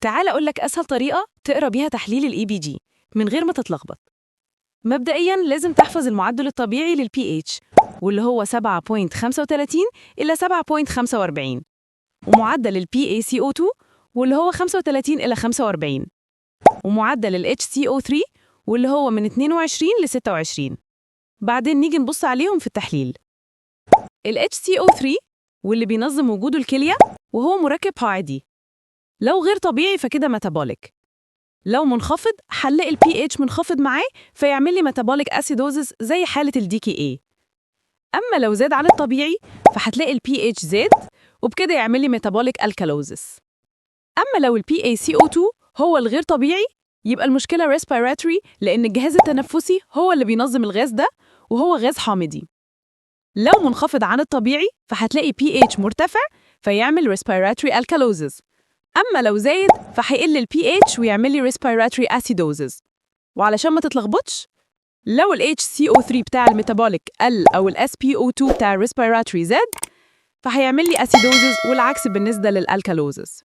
تعال أقول لك أسهل طريقة تقرأ بيها تحليل ال EBG من غير ما تتلخبط. مبدئياً لازم تحفظ المعدل الطبيعي لل pH واللي هو 7.35 إلى 7.45 ومعدل ال PaCO2 واللي هو 35 إلى 45 ومعدل ال HCO3 واللي هو من 22 ل 26. بعدين نيجي نبص عليهم في التحليل. ال HCO3 واللي بينظم وجود الكلية وهو مركب قاعدي. لو غير طبيعي فكده ميتابوليك. لو منخفض هنلاقي ال pH منخفض معاه فيعمل لي ميتابوليك اسيدوزس زي حالة ال DKA. أما لو زاد عن الطبيعي فهتلاقي ال pH زاد وبكده يعمل لي ميتابوليك الكالوزس. أما لو ال PaCO2 هو الغير طبيعي يبقى المشكلة respiratory لأن الجهاز التنفسي هو اللي بينظم الغاز ده وهو غاز حامضي. لو منخفض عن الطبيعي فهتلاقي pH مرتفع فيعمل respiratory alkalosis. أما لو زايد فهيقل ال pH ويعمل لي respiratory acidosis. وعلشان ما تتلخبطش لو ال HCO3 بتاع الميتابوليك قل أو ال SpO2 بتاع respiratory زاد فهيعمل لي acidosis والعكس بالنسبة للالكالوزس.